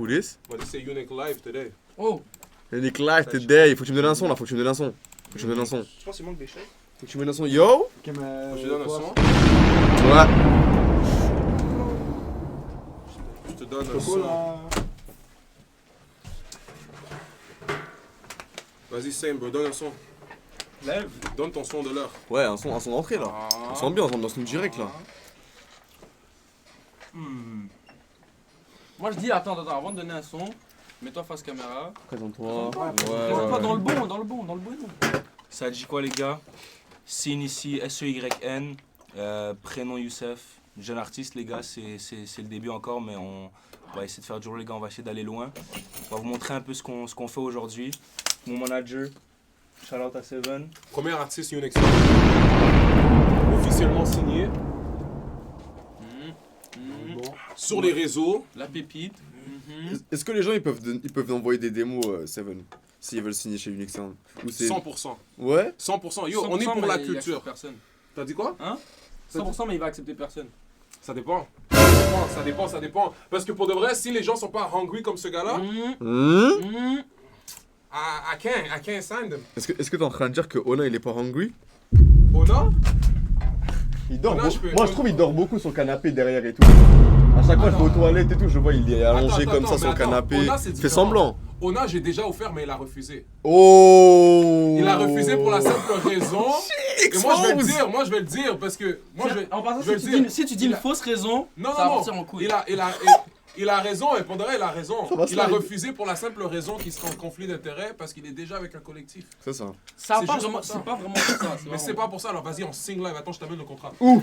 Who this? On va dire c'est Unique Live today. Oh, Unique Live today. Faut que tu me donnes un son là, faut que tu me donnes un son. Faut que tu me donnes un son. Je pense qu'il manque des chèques. Faut que tu me donnes un son. Yo! Ok, mais. Je te donne un son. Ouais. Je te donne un Coco son. là. Vas-y, Sam, bro, donne un son. Lève. Donne ton son de l'heure. Ouais, un son d'entrée là. On s'ambiance, on ambiance nous direct là. moi je dis, attends, avant de donner un son, mets-toi face caméra. Présente-toi. Présente-toi dans le bon, non. Ça dit quoi les gars? Sin ici, S-E-Y-N, prénom Youssef, jeune artiste les gars, c'est le début encore mais on va essayer de faire du rôle les gars, on va essayer d'aller loin. On va vous montrer un peu ce qu'on fait aujourd'hui. Mon manager, shout out à Seven. Premier artiste Unique Sound. Officiellement signé. Sur les réseaux. La pépite. Est-ce que les gens ils peuvent envoyer des démos Seven s'ils veulent signer chez Unique Sound? Ou c'est 100%. Ouais? 100%. Yo, on est pour la culture. Personne. T'as dit quoi? Hein? 100% mais il va accepter personne. Ça dépend. Ça dépend. Parce que pour de vrai, si les gens sont pas hungry comme ce gars-là, I can't sign them. Est-ce que t'es en train de dire que Ona il est pas hungry? Ona? Il dort Ona, beaucoup. je peux- Moi je trouve il dort beaucoup sur le canapé derrière et tout. À chaque fois je vais aux toilettes et tout, je vois il est allongé comme ça sur le canapé. Ona, c'est Fais différent. semblant. Ona, j'ai déjà offert, mais il a refusé. Oh! Il a refusé pour la simple raison. Et moi je vais le dire, parce que moi je vais. En passant, je vais si, le tu dire. dis, si tu dis Il une a- fausse raison, Non, ça va non, partir en non. couille. Il a raison, et pour de vrai, il a raison. va Il a slide. refusé pour la simple raison qu'il sera en conflit d'intérêts parce qu'il est déjà avec un collectif. C'est ça. Ça C'est pas juste vraiment, pour ça. c'est pas vraiment ça. Mais c'est pas pour ça, alors vas-y, on signe live. Attends, je t'amène le contrat. Ouh!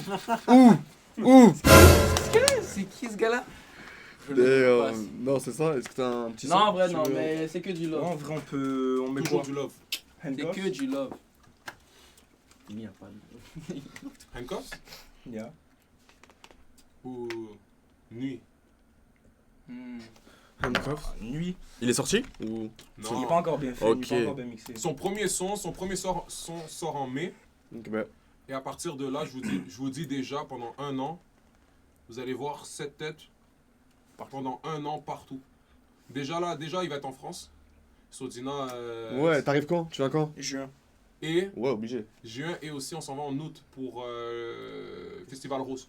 C'est qui ce gars-là? Non, c'est ça. Est-ce que t'as un petit Non, en vrai, tu non, veux- mais c'est que du Non, love. en vrai on met Toujours quoi? du love. C'est Handcuffs? que du love. Il y a pas de. Handcuffs Yeah. ou nuit? Handcuff. Nuit. Il est sorti? Ou... Il est Non. pas encore bien fait, il Ok. est pas encore bien mixé. Son premier son sort en mai. Ok, bah. Et à partir de là, je vous dis déjà, pendant 1 an, vous allez voir cette tête pendant 1 an partout. Déjà, il va être en France. Sodina. Ouais, t'arrives quand? Tu viens quand? Juin. Et Ouais, obligé. juin, et aussi on s'en va en août pour Festival Rose.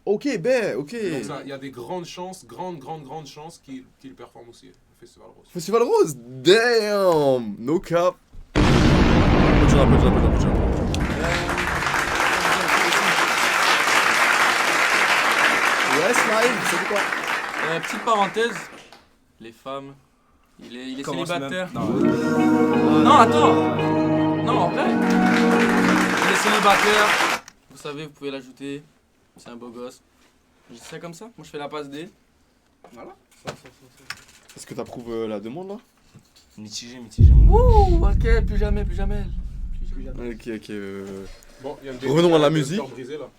Ok, ben, ok. Donc ça, il y a des grandes chances, grandes chances qu'il performe aussi au Festival Rose. Festival Rose? Damn! No cap. Applaudis. Ouais, Slime, c'est quoi? Petite parenthèse, les femmes, il est Commence célibataire. même- Non, Non, attends. Non, en vrai. Il est célibataire. Vous savez, vous pouvez l'ajouter. C'est un beau gosse. Je dis ça comme ça. Moi, je fais la passe D. Voilà. Est-ce que t'approuves la demande là? mitigé mon gars. Ouh, ok, plus jamais. Ok. Bon, il y a une Revenons à la il y a une musique. corde brisée, là.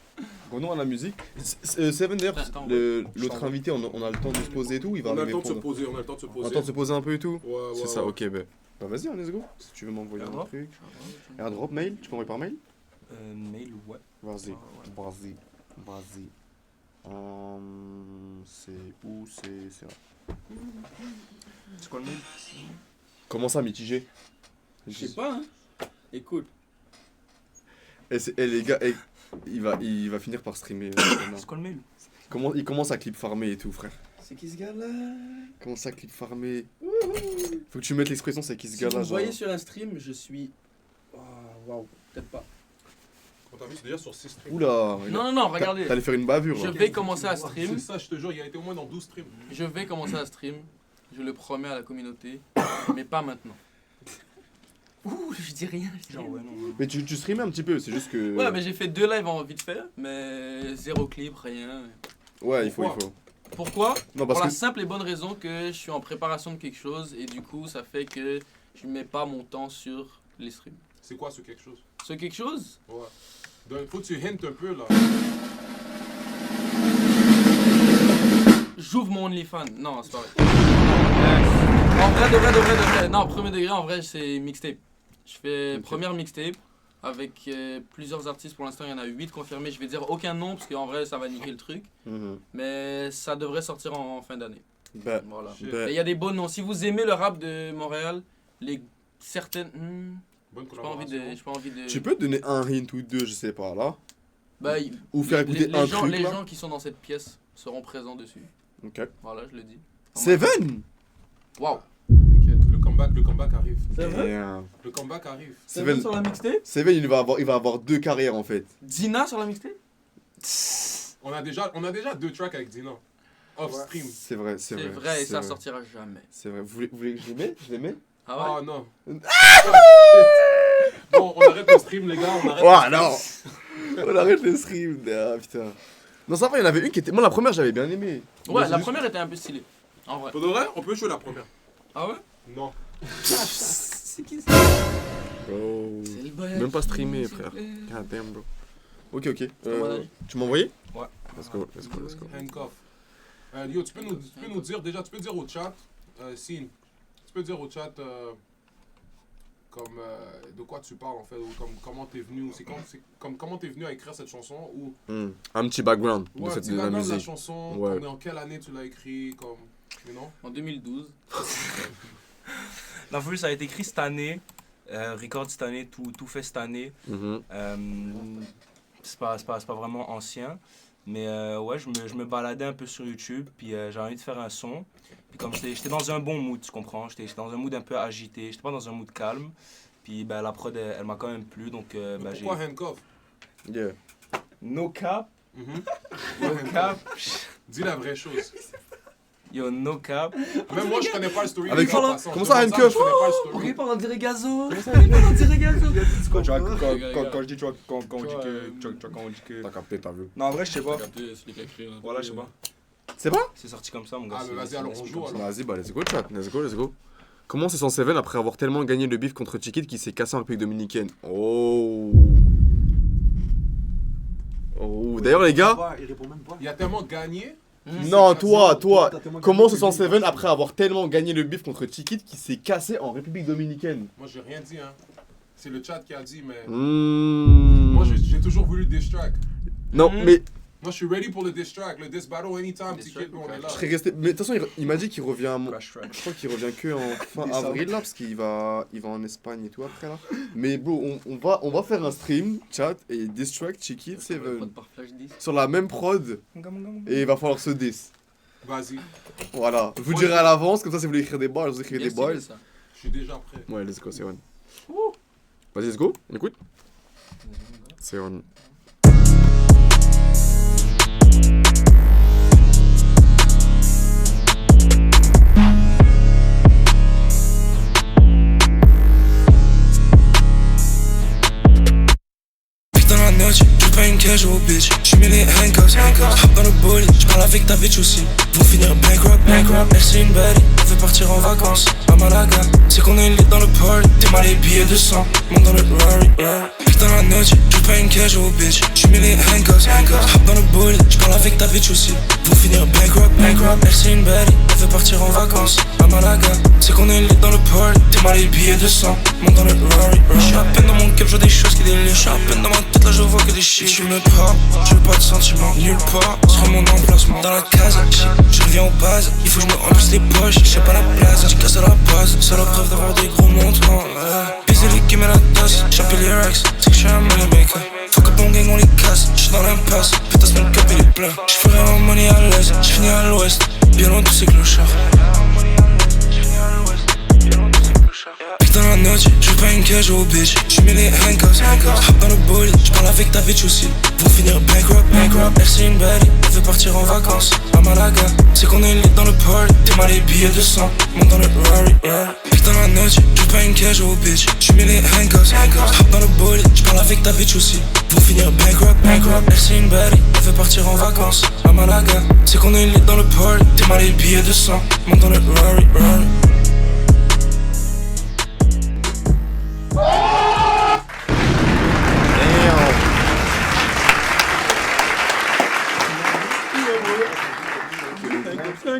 Revenons à la musique. Seven d'ailleurs, Attends, l'autre invité, on a le temps de se poser et tout, il va On a le arriver temps de se pour... poser, On a le temps de se poser un peu et tout. Ouais, C'est ça, ok, bah vas-y, let's go. Si tu veux m'envoyer un Airdrop. truc. Airdrop, mail, tu peux envoyer par mail? Mail ou ouais. Vas-y, Ah, ouais. vas-y. C'est où? C'est là. C'est quoi le mail? Comment ça, mitigé? Je sais pas, hein. Écoute. Les gars, il va finir par streamer. C'est quoi le mail? Il commence à clip farmer et tout, frère. C'est qui ce gars-là? Il commence à clip farmer. Faut que tu mettes l'expression c'est qui ce Si gars-là, vous genre. voyez sur un stream, je suis... Oh, waouh, peut-être pas. Quand t'as vu, c'est déjà sur 6 streams. Oula. Non, regardez. T'allais faire une bavure. Je là. vais commencer à stream. C'est ça, je te jure, il a été au moins dans 12 streams. Je vais commencer à stream. Je le promets à la communauté. Mais pas maintenant. Ouh, je dis rien. Genre ouais non. Mais tu streamais un petit peu, c'est juste que. Ouais, mais j'ai fait 2 lives en vite fait. Mais 0 clip, rien. Ouais, il faut. Pourquoi? Non, Pour parce la que. simple et bonne raison que je suis en préparation de quelque chose. Et du coup, ça fait que je mets pas mon temps sur les streams. C'est quoi ce quelque chose? C'est quelque chose? Ouais. Donc, faut que tu hintes un peu là. J'ouvre mon OnlyFans. Non, c'est pas vrai. En vrai, de vrai. Non, premier degré, en vrai, c'est mixtape. Je fais Ok. première mixtape avec plusieurs artistes. Pour l'instant, il y en a 8 confirmés. Je vais dire aucun nom parce qu'en vrai, ça va niquer le truc. Mhm. Mais ça devrait sortir en fin d'année. Bah, Voilà. bah, Et il y a des beaux noms. Si vous aimez le rap de Montréal, les certaines. Bonne J'ai pas envie de. J'ai pas envie de. tu peux donner un hint ou deux, je sais pas là. Bah, Ou faire écouter les un gens, truc les là. gens qui sont dans cette pièce seront présents dessus. Ok. Voilà, je le dis. Seven. Waouh. T'inquiète, le comeback arrive. C'est vrai? Damn. Le comeback arrive. Seven Seven, sur la mixtape? Seven, il va avoir 2 carrières en fait. Dina sur la mixtape? On a déjà 2 tracks avec Dina. Off stream. C'est vrai, C'est vrai, et c'est ça vrai. sortira jamais. C'est vrai. Vous voulez que je les mette? Je les mets? Ah ouais? Ah non. Bon, on arrête le stream, les gars. On arrête. Oh non. On arrête le stream. Ah putain. Non, ça va, il y en avait une qui était. Moi, la première, j'avais bien aimé. Ouais, Mais la c'est première était un peu stylée. En vrai. Pour de vrai, on peut jouer la première. Ah ouais? Non. C'est qui ça? Bro. C'est le boy. Même pas streamé, frère. God damn, bro. Ok, ok. mon avis. Tu m'as envoyé? Ouais. Let's go, let's go, let's go. Handcuff. Yo, tu peux nous dire déjà, tu peux dire au chat, Scene, tu peux dire au chat comme de quoi tu parles en fait, ou comme comment t'es venu, comment t'es venu à écrire cette chanson, ou Un petit background ouais, de cette dis de la la musique. chanson, Ouais. comme en quelle année tu l'as écrit, comme, you know? En 2012. La vue, ça a été écrit cette année, record cette année, tout fait cette année. Mhm. C'est pas vraiment ancien. Mais ouais, je me baladais un peu sur YouTube, puis j'avais envie de faire un son. Puis comme j'étais dans un bon mood, tu comprends? J'étais dans un mood un peu agité, j'étais pas dans un mood calme. Puis ben, la prod, elle m'a quand même plu, donc ben, j'ai... Pourquoi Handcuff? Yeah. No cap, Mhm. no cap, Dis la vraie chose. yo, no cap. Même moi, je connais pas le story. Avec- des gars, en passant. comment Je ça, demande Handcuff? Je connais pas le story. parle en direct gazo. On dirait gazo. Quand je Quand dis, quand on dit que... T'as capté, t'as vu. Non, en vrai, je sais pas. celui qui a écrit. Voilà, je sais pas. C'est pas? C'est sorti comme ça, mon gars. Ah, mais vas-y, alors, on joue, alors. Vas-y, bah let's go, chat. Let's go, let's go. Comment c'est 107 après avoir tellement gagné le bif contre Chiquit qui s'est cassé en République Dominicaine? Oh. Oh. D'ailleurs, les gars. Il répond même pas. Il a tellement gagné. Non, toi. T'as tellement Comment gagné se que sent j'ai Seven pas- après avoir tellement gagné le bif contre Chiquit qui s'est cassé en République Dominicaine? Moi, j'ai rien dit, hein. C'est le chat qui a dit, mais. Mmh. Moi, j'ai toujours voulu diss track. Non, Mm. mais Moi, je suis ready pour le diss track. Le diss battle anytime, Diss Ticket, track, on est là. je serais resté. Mais de toute façon, il m'a dit qu'il revient. Crash track. Je crois qu'il revient que en fin Décembre. avril là, parce qu'il va en Espagne et tout après là. Mais bro, on va faire un stream, chat, et diss track Chiquit Seven. Par flash 10. Sur la même prod, et il va falloir se diss. Vas-y, Voilà, je vous dirai à l'avance, comme ça si vous voulez écrire des balles, vous écrivez Bien des balles. stylé, ça. je suis déjà prêt. Ouais, let's go, c'est on. Vas-y, let's go, on écoute. C'est on. Dans la noche, je pas une casual bitch. J'suis mis les handcuffs, hop dans le bolide. J'parle avec ta bitch aussi. Pour finir bankrupt. Elle c'est une baddie, elle veut partir en vacances à Malaga. C'est qu'on est lit dans le party. T'es mal les billets de sang, monte dans le Rari. Dans la noche, je pas une casual bitch. J'suis mis les handcuffs, hop dans le bolide. J'parle avec ta bitch aussi. Pour finir bankrupt. Elle c'est une baddie, elle veut partir en vacances à Malaga. C'est qu'on est lit dans le party. T'es mal les billets de sang, monte dans le Rari. J'suis à peine dans mon cap, je vois des choses qui délirent. J'suis à peine dans ma tête, là je vois que des shit. Tu me prends, je veux pas de sentiments. Nulle part, sur mon emplacement. Dans la case, je reviens aux bases. Il faut que je me remplisse les poches, j'ai pas la place. J'ai cassé la base, c'est la preuve d'avoir des gros montants. Baiser les games et la tasse, champion les racks, c'est que j'suis un money maker. Faut que mon gang on les casse, j'suis dans l'impasse. Putain, mon cap il est plein. J'ferai mon money à l'est, j'finis à l'ouest. Bien loin de tous ces clochards. Dans la noche, je veux pas une casual bitch. J'suis mis les handcuffs, hop dans le bolide. J'parle avec ta bitch aussi. Pour finir bankrupt. Elle c'est une baddie, elle veut partir en vacances à Malaga. C'est qu'on est lit dans le party. T'es mal les billets de sang, monte dans le Rari. Dans la noche, je veux pas une casual bitch. J'suis mis les handcuffs, hop dans le bolide. J'parle avec ta bitch aussi. Pour finir bankrupt. Elle c'est une baddie, elle veut partir en vacances à Malaga. C'est qu'on est lit dans le party. T'es mal les billets de sang, monte dans le Rari.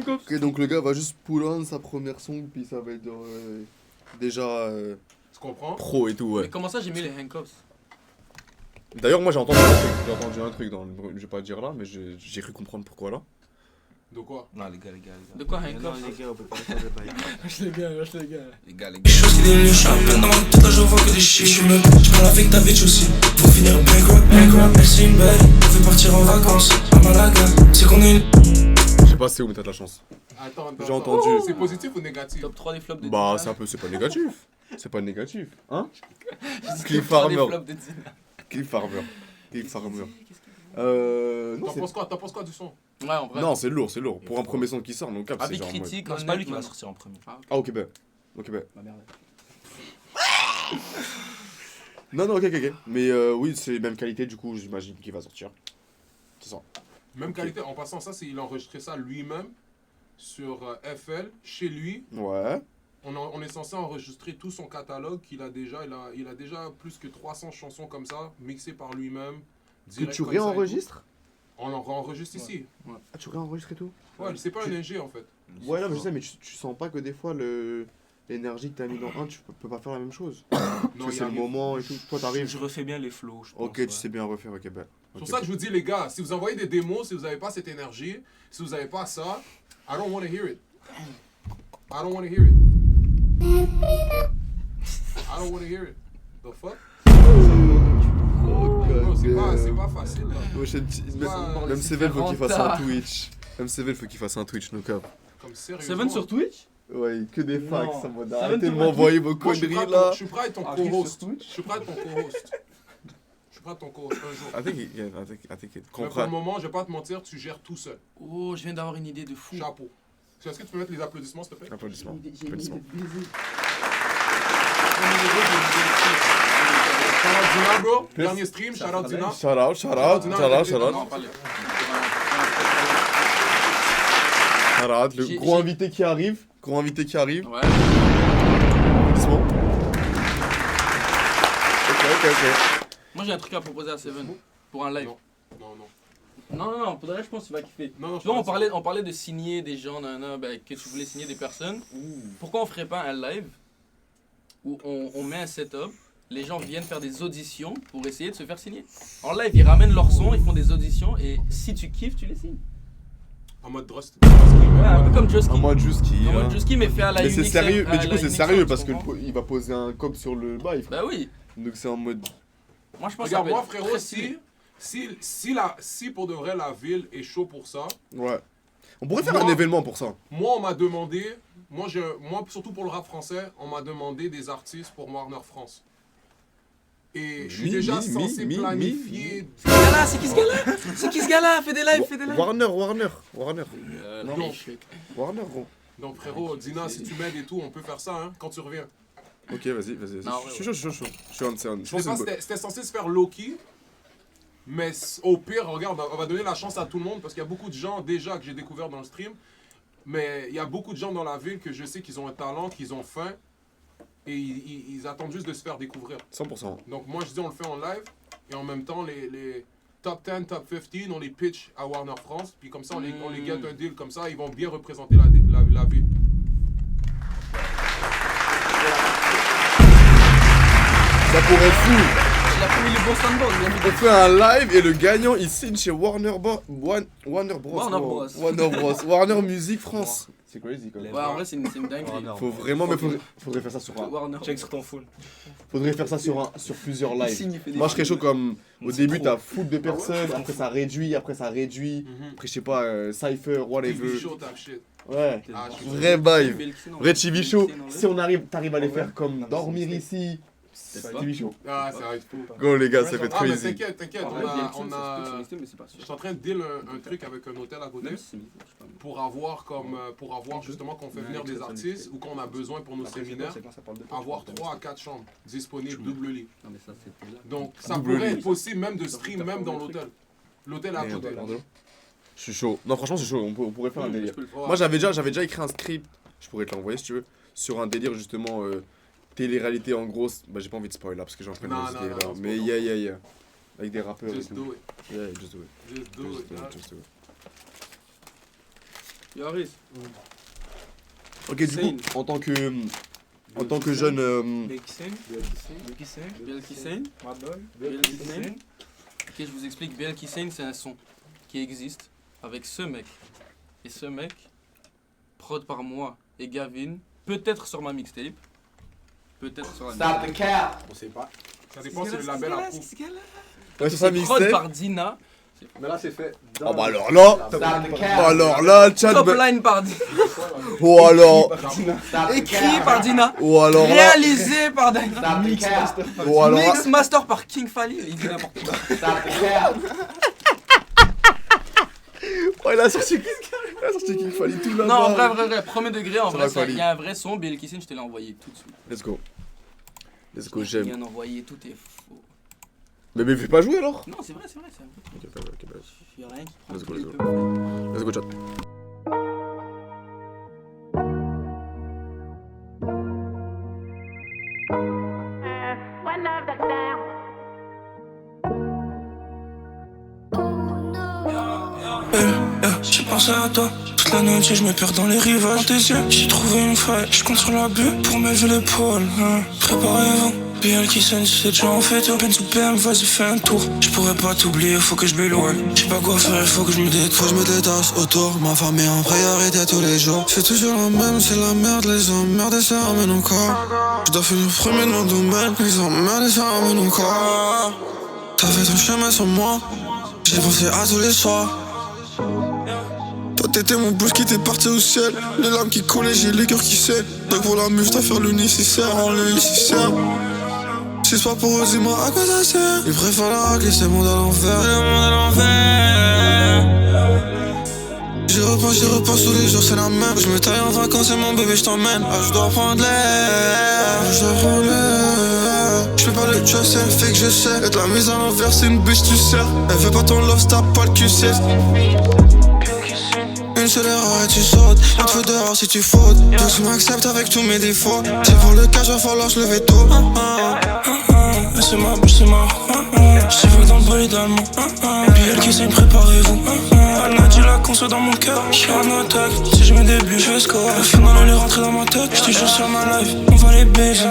Ok, donc le gars va juste pull on sa première son, puis ça va être déjà Tu comprends? pro et tout, ouais. Mais comment ça, j'ai mis les handcuffs? D'ailleurs, moi j'ai entendu un truc dans le. Je vais pas dire là, mais j'ai cru comprendre pourquoi là. De quoi? Non, les gars. De quoi, Non, handcuff? les gars, on peut pas faire de bail. Les gars. Les choses qui délirent, je suis en plein dans ma tête, là je vois que des shit. Je parle avec ta bitch aussi. Pour finir bankrupt, elle c'est une belle. On fait partir en vacances à Malaga. C'est qu'on est une. Je sais pas c'est où, mais t'as de la chance. Attends. J'ai entendu. C'est positif ou négatif? Top 3 des flops de Bah, Dina. c'est pas négatif. C'est pas négatif. Hein? Cliff Top 3 des Farmer. flops de Dina. Cliff Farmer. Cliff Farmer. Non, T'en penses quoi du son? Ouais, en vrai. non, c'est lourd, c'est lourd. Pour un premier son qui sort, donc cap, c'est Avis genre. en mode- critique, Non, c'est pas lui qui va honnête, sortir en premier. maintenant. Ah, ok, ben. Ok, ben. Bah merde. Non, ok. Mais oui, c'est les mêmes qualités, du coup, j'imagine qu'il va sortir. C'est ça. Même qualité. En passant, ça, il a enregistré ça lui-même sur FL, chez lui. Ouais. On est censé enregistrer tout son catalogue qu'il a déjà. Il a déjà plus que 300 chansons comme ça, mixées par lui-même. Que direct tu comme ça et tout. réenregistres? On enregistre ici. Ah, tu réenregistres et tout? Ouais, c'est pas un NG en fait. Ouais, non, mais je sais, mais tu sens pas que des fois, l'énergie que t'as mis dans un, tu peux pas faire la même chose. Non, Parce que c'est le arrive. moment et tout. Toi, t'arrives. Je refais bien les flows, je pense. Ok, ouais. tu sais bien refaire, ok, ben. C'est pour ça que je vous dis, les gars, si vous envoyez des démos, si vous n'avez pas cette énergie, si vous n'avez pas ça, I don't want to hear it. I don't want to hear it. I don't want to hear it. The fuck? Bro, c'est pas facile là. Même c'est Seven, faut qu'il fasse un rentable. Twitch. Même Seven, faut qu'il fasse un Twitch, no cap. Comme sérieusement. Seven sur Twitch? Ouais, que des Non. fax, en mode Seven, arrêtez de tu m'envoyer vos Moi, je suis conneries prêt à là. je suis prêt à être ton co-host. Je suis prêt à être ton co-host. Je suis prêt à être ton co-host un jour. I think it, yeah, I think it. Mais pour le Comprends. moment, je vais pas te mentir, tu gères tout seul. Oh, je viens d'avoir une idée de fou. Chapeau. Est-ce que tu peux mettre les applaudissements, s'il te plaît? Applaudissements. J'ai une idée Applaudissements. de baiser. Shout out Dina, bro. Dernier stream, shout out Dina. Shout out. Non, pas le- Shout out. Le J'ai- gros j'ai- invité qui arrive. Ouais. Applaudissements. Ok. Moi j'ai un truc à proposer à Seven pour un live. Non. Non, pour de vrai, je pense qu'il va kiffer. Non, Tu vois, on parlait de signer des gens, ben, que tu voulais signer des personnes. Pourquoi on ferait pas un live où on met un setup, les gens viennent faire des auditions pour essayer de se faire signer. En live, ils ramènent leur son, ils font des auditions et si tu kiffes, tu les signes. En mode Drust. Ouais, un peu comme Joski. En mode Juski. En mode Joski, mais fait à la Mais c'est Unix, sérieux. à Mais du la coup, c'est Unix, sérieux tu parce comprends? qu'il va poser un cop sur le bail. Bah oui. Donc c'est en mode. Moi je pense Regarde, que ça moi, peut être frérot, très stylé. si pour de vrai la ville est chaud pour ça, Ouais. On pourrait faire Moi- un événement pour ça. moi, on m'a demandé, moi, surtout pour le rap français, on m'a demandé des artistes pour Warner France. Et je suis déjà censé planifier. Gala, c'est qui ce gars-là? C'est qui ce gars-là? Fais des lives, fais des lives. Warner. Non, Non. Warner, gros. Donc, frérot, Dina, si tu m'aides et tout, on peut faire ça, hein, quand tu reviens. Ok, vas-y. Non, Je suis chaud. Je suis on. Je Je pense sais que pas, c'est une c'était censé se faire low-key. Mais au pire, regarde, on va donner la chance à tout le monde parce qu'il y a beaucoup de gens déjà que j'ai découvert dans le stream. Mais il y a beaucoup de gens dans la ville que je sais qu'ils ont un talent, qu'ils ont faim. Et ils attendent juste de se faire découvrir. 100%. Donc moi je dis on le fait en live. Et en même temps les top 10, top 15, on les pitch à Warner France. Puis comme ça on les get un deal comme ça. Ils vont bien représenter la ville. Ça pourrait être fou. Il a pas mis le bon soundboard, il a mis On fait un live et le gagnant il signe chez Warner Bros. Warner Music France. C'est crazy quand même. Ouais, en vrai, c'est une dinguerie. Faut vraiment, mais faudrait faire ça sur un. Warner. Check sur ton phone. Faudrait faire ça sur plusieurs Il lives. signe, il fait des Moi je serais chaud comme au C'est début trop. t'as full de personnes, après ça réduit, après je sais pas, Cypher, whatever. Show type shit. Ouais. Ah, je suis Vrai vibe. Belkis, non. Vrai TV show. Belkis, non, Si on arrive, t'arrives à les Ouais. faire comme Non, dormir c'est- ici. Peut-être pas. TV show. Ah, ça va être fou. Go les gars, ça fait Ah, mais crazy. t'inquiète, En vrai, Belkis, ça se peut sur Insta, mais c'est pas Je sûr. suis en train de deal un truc avec un hôtel à côté Même si c'est midi, je sais pas. pour avoir justement qu'on fait venir des artistes ou qu'on a besoin pour nos séminaires, avoir 3 à 4 chambres disponibles, double lit. Non, mais ça, c'était là. Donc ça Double pourrait lit. être possible même de stream même dans l'hôtel. L'hôtel à côté. Je suis chaud. Non franchement c'est chaud, on pourrait faire un délire. Ouais. Moi j'avais déjà écrit un script, je pourrais te l'envoyer si tu veux, sur un délire justement télé-réalité en gros. Bah j'ai pas envie de spoiler là parce que j'en prends Non, une non, idée non, là. non, Mais spoil yeah. Avec des rappeurs et Just tout. do it. Yeah, just do it. Just do it. man. Just do it. Yoris. Ok du coup, en tant que jeune... Belkisen. Belkis, Madol. Belkis. Ok, je vous explique. Belkis, c'est un son qui existe avec ce mec. Et ce mec, prod par moi et Gavin, peut-être sur ma mixtape. Peut-être sur la Stop the cap. On sait pas. Ça dépend si le label approuve. Ouais, sur sa C'est prod mixtape. par Dina. Mais là, c'est fait. Oh bah alors là. Stop the cap. Alors là, chat. Top line par Dina. Oh alors. Stop the Écrit cap. par Dina. Oh alors là. Réalisé par Dina. Stop the cap. Oh alors là. Mix master par King Fally. Il dit n'importe quoi. Stop the cap. Oh, il a sorti qu'il fallait tout là-bas. Non, en vrai, premier degré, en Ça vrai, va, Fally. il y a un vrai son. Bill Kissing, je te l'ai envoyé tout de suite. Let's go. Let's go, Je j'aime. viens d'envoyer, tout est faux. Mais fais pas jouer alors. Non, c'est vrai, c'est un vrai truc. Ok, bah, Il y a rien qui prend Let's go, tous les let's go. peu. let's go, chat. One of the down. J'ai pensé à toi, toute la nuit je me perds dans les rivages. Dans tes yeux, j'ai trouvé une faille, je compte sur la bulle pour m'élever l'épaule. Préparez-vous, BL qui sonne, c'est déjà en fait. Open to PM, vas-y fais un tour. Je pourrais pas t'oublier, faut que je m'éloigne. Je sais pas quoi faire, il faut que je me détache. Faut que je me détache autour, ma famille en priorité tous les jours. C'est toujours la même, c'est la merde, les emmerdes et ça ramène encore. Je dois finir premier de mon domaine, les emmerdes et ça ramène encore. T'as fait ton chemin sans moi, j'ai pensé à tous les soirs. Toi t'étais mon blues qui était parti au ciel. Les larmes qui coulaient, j'ai les cœurs qui saignent. Donc pour la muse, t'as fait le nécessaire, en le nécessaire. Si c'est pas pour eux, dis-moi à quoi ça sert. Il préfère la racler, c'est le monde à l'envers. C'est le monde à l'envers. J'y repense tous les jours, c'est la même. Je me taille en vacances et mon bébé, je t'emmène. Ah, je dois prendre l'air. Je dois prendre l'air. Je fais pas le trust, elle fait que je sais. Être la mise à l'envers, c'est une bitch, tu sais. Elle veut pas ton love, t'as pas le cul, c'est. Une seule erreur et tu sautes. On te fait dehors si tu fautes. Donc tu m'acceptes avec tous mes défauts. C'est pour le cash, va falloir je le veto. C'est ma bouche, c'est ma. Je veux dans le bolide allemand. BL qui saigne, préparez-vous. Elle m'a dit la conso dans mon cœur. Je suis en attaque, si je mets des buts, je vais score. Le final elle est rentrée dans ma tête. Je te jure sur ma life, on va les baiser.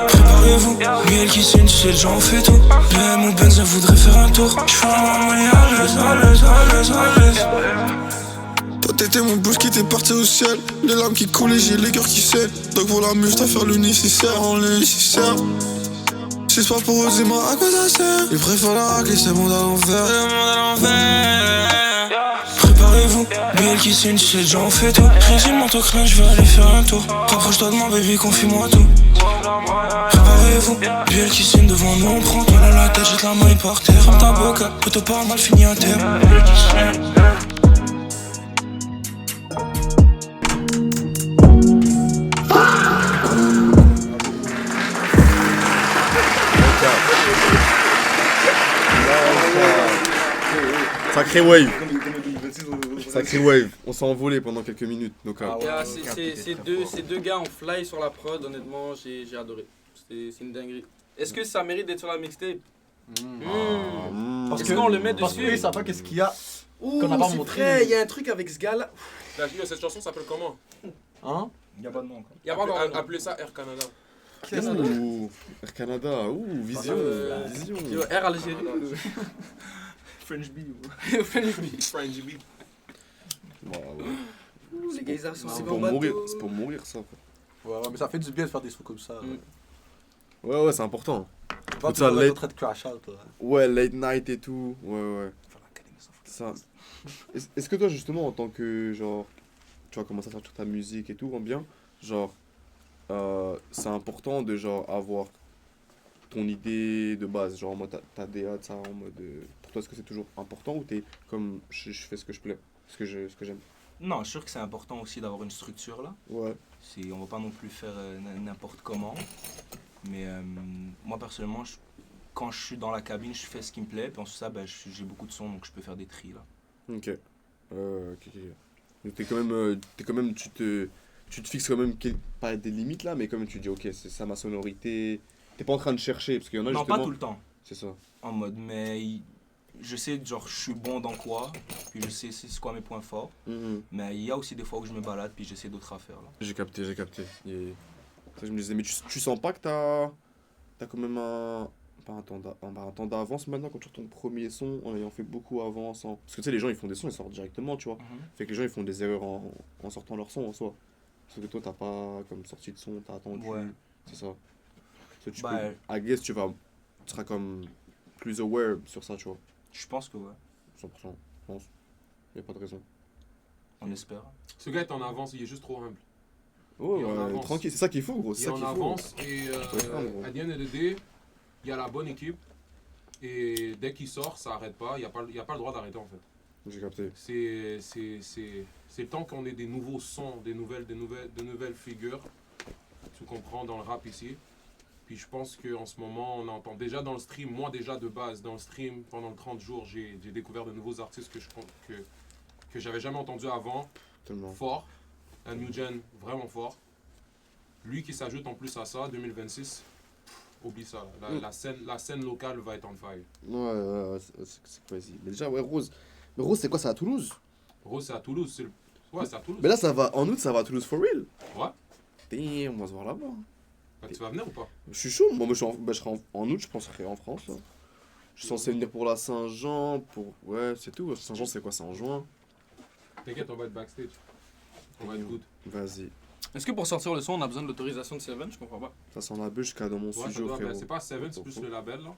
Préparez-vous, BL qui saigne, tu sais le genre on fait tout. BM ou Benz, elle voudrait faire un tour. Je suis en money à l'aise. Toi t'étais mon blues qui était parti au ciel. Les larmes qui coulaient, j'ai les cœurs qui saignent. Donc pour la muse, t'as fait le nécessaire, en le nécessaire. Si c'est pas pour eux, dis-moi à quoi ça sert. Ils préfèrent la racler, c'est le monde à l'envers. C'est le monde à l'envers. Préparez-vous, BL qui signe, tu sais le genre on fait tout. Résume mon token, je vais aller faire un tour. Rapproche-toi de moi baby, confie-moi tout. Préparez-vous, BL qui signe devant nous, on prend toi dans la tête, jette la main par terre. Ferme ta boca, plutôt pas mal fini à terre. Sacré wave. Sacré wave. On s'est envolé pendant quelques minutes. Donc, Yeah, ces deux gars ont fly sur la prod, honnêtement, j'ai adoré. C'est une dinguerie. Est-ce que ça mérite d'être sur la mixtape? Parce Est-ce qu'on le met Parce dessus? qu'ils savent pas qu'est-ce qu'il y a. Ouh, qu'on n'a pas c'est montré. vrai, il y a un truc avec ce gars-là. Cette chanson s'appelle comment? Hein? Il n'y a pas de nom encore. Il y a pas encore de nom. Appelez ça Air Canada. ouh, Air Canada, ouh, vision, vision. Yo, Air Algérie. French Bee. French Beat. Les gars, ils sont C'est pour mourir, c'est pour mourir ça. Ouais, mais ça fait du bien de faire des trucs comme ça. Ouais, c'est important. Pas ça, toujours late- être en train de crash out. Ouais, late night et tout. Ouais. Ça. Est-ce que toi, justement, en tant que genre, tu vas commencer à sortir ta musique et tout, en bien, genre, c'est important de genre avoir ton idée de base, genre en mode ta DA de ça, en mode, pour toi, est-ce que c'est toujours important ou t'es comme je fais ce que je plais, ce que j'aime. Non, je suis sûr que c'est important aussi d'avoir une structure là. Ouais. On va pas non plus faire n'importe comment. Mais moi personnellement, quand je suis dans la cabine, je fais ce qui me plaît. Puis ensuite ça, j'ai beaucoup de sons, donc je peux faire des tris là. Ok. Donc t'es quand même, tu te fixes quand même pas des limites là, mais quand même tu dis ok, c'est ça ma sonorité. T'es pas en train de chercher parce qu'il y en a Non, justement. pas tout le temps. C'est ça. En mode, mais je sais genre je suis bon dans quoi, puis je sais c'est quoi mes points forts. Mais il y a aussi des fois où je me balade, puis j'essaie d'autres affaires là. J'ai capté. Et ça, je me disais, mais tu sens pas que t'as quand même un temps d'avance maintenant quand tu sors ton premier son en ayant fait beaucoup avant. Parce que tu sais, les gens ils font des sons, ils sortent directement, tu vois. Fait que les gens ils font des erreurs en sortant leur son en soi. Parce que toi t'as pas comme sorti de son, t'as attendu. Ouais. C'est ça. Tu Bah, peux, I guess tu seras comme plus aware sur ça, tu vois. Je pense que ouais. 100%, je pense. Y a pas de raison. On espère. Ce gars est en avance, il est juste trop humble. Ouais, Et on ouais, avance. tranquille, c'est ça qu'il faut, gros. Il C'est est ça en qu'il faut. avance et gros. à the end of the day, il y a la bonne équipe. Et dès qu'il sort, ça arrête pas. Il n'y a pas le droit d'arrêter en fait. J'ai capté. C'est le temps qu'on ait des nouveaux sons, de nouvelles figures. Tu comprends, dans le rap ici. Puis je pense qu'en ce moment, on entend déjà dans le stream, moi déjà de base, dans le stream, pendant le 30 jours, j'ai découvert de nouveaux artistes que j'avais jamais entendus avant. Tellement. Fort. Un new gen vraiment fort. Lui qui s'ajoute en plus à ça, 2026, oublie ça. La scène locale va être on fire. Ouais, c'est crazy. Mais déjà, ouais, Rose. Mais Rose, c'est quoi? C'est à Toulouse? Rose, c'est à Toulouse. Ouais, c'est à Toulouse. Mais là, ça va. En août, ça va à Toulouse for real? Ouais. Damn, on va se voir là-bas. Tu vas venir ou pas? Je suis chaud. Moi, je serai en août, je pense que je serai en France. Là. Je suis censé venir pour la Saint-Jean. Ouais, c'est tout. Saint-Jean, c'est quoi? C'est en juin. T'inquiète, on va être backstage. On va être good. Vas-y. Est-ce que pour sortir le son, on a besoin de l'autorisation de Seven? Je comprends pas. Ça s'en abuse jusqu'à dans mon Ouais, ça studio, doit, frérot. c'est pas Seven, c'est plus le label là.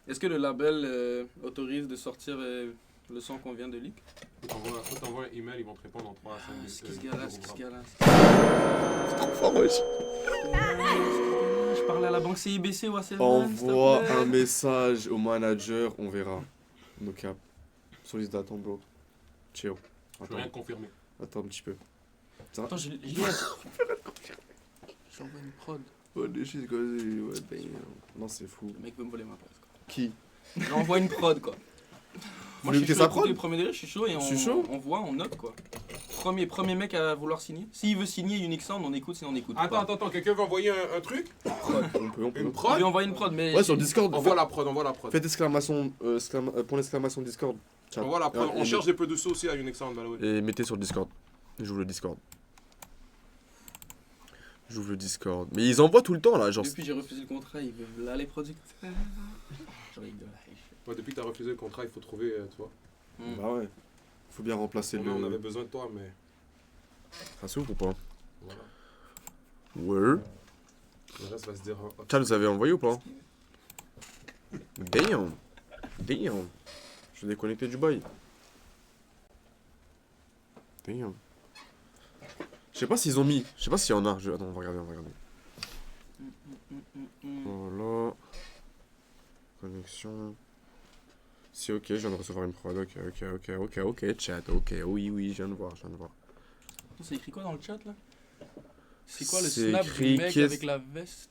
Est-ce que le label autorise de sortir le son qu'on vient de leak? Faut t'envoyer un email, ils vont te répondre en 3 à 5 minutes. C'est qui ce gars-là? C'est qui ce gars-là? C'est trop fort, wesh. Je parlais à la banque CIBC ou à Seven. Envoie s'il te plaît. un message au manager, on verra. No cap. Sur liste d'attente, bro. Chill. Je peux rien te confirmer. Attends un petit peu. Attends, j'ai j'envoie une prod. Oh, des shit, quoi. Ouais, damn. Non, c'est fou. Le mec veut me voler ma prod. Qui? J'envoie une prod quoi. Vous Moi je voulez suis écouter chaud, sa prod? le premier délai, je suis chaud et Je suis chaud. on voit, on note quoi. Premier mec à vouloir signer. S'il veut signer Unique Sound, on écoute, sinon on écoute. Attends, pas. quelqu'un veut envoyer un truc? On peut. Une On prod? lui envoie une prod, mais. Ouais, sur Discord. Envoie la prod. Faites exclamation, pour l'exclamation Discord. Chat. Envoie la prod. Et On cherche des producers aussi à Unique Sound, by the way. Et mettez sur Discord. J'ouvre le Discord. J'ouvre le Discord. Mais ils envoient tout le temps là, genre. Depuis j'ai refusé le contrat, ils veulent là les producteurs. Je rigole. Ouais, depuis que t'as refusé le contrat, il faut trouver, tu vois. Bah ouais. Faut bien remplacer le. On avait besoin de toi, mais Ça s'ouvre ou pas? voilà. Ouais. Le reste va se dire. Chat, vous avez envoyé ou pas? Damn. Damn. Je suis déconnecté du bail. Damn. Je sais pas s'ils ont mis. Je sais pas s'il y en a. Attends, on va regarder. Voilà. Connexion. Si, ok, je viens de recevoir une prod. Ok, chat. Ok, oui, je viens de voir. C'est écrit quoi dans le chat là? C'est quoi le C'est snap écrit, du mec qu'est-ce- avec la veste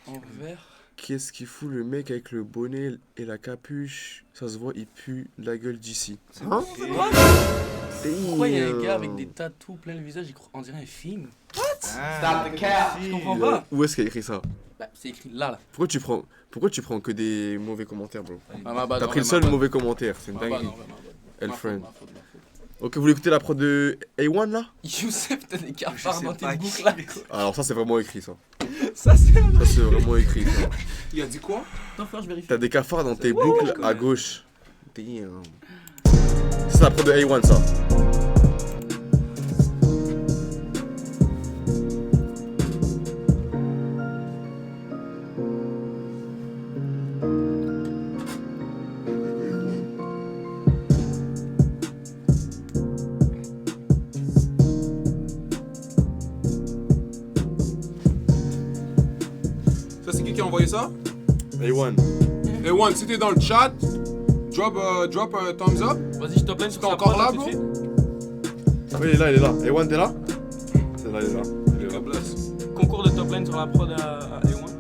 en vert? Qu'est-ce qu'il fout le mec avec le bonnet et la capuche? Ça se voit, il pue la gueule d'ici. Hein? Pourquoi il y a un gars avec des tatous plein le visage, on dirait un film? Stop the cap. Je comprends pas. Où est-ce qu'il y a écrit ça? Bah, c'est écrit là. Pourquoi tu prends que des mauvais commentaires, bro? Ah, ma bad, T'as non, pris le ma seul bad. mauvais commentaire, c'est une Ma bad, dinguerie. non, ma bad. Elfriend. Ma faute. Ok, vous voulez écouter la prod de A1 là? Youssef, t'as des cafards sais dans tes pas boucles là. Alors ça c'est vraiment écrit ça. Ça c'est. Ça c'est vraiment écrit ça. Il a dit quoi? Attends, frère, je vérifie. T'as des cafards dans tes boucles à gauche. Damn. C'est la prod de A1 ça. Ça, c'est qui a envoyé ça? A1. Et One, si t'es dans le chat, drop un thumbs up. Vas-y, je te plains sur T'es sa encore prod, là, tout de bro? suite. Oui, il est là. A1, t'es là? C'est là, il est là. Il est là. God bless. Concours de top lane sur la prod à A1.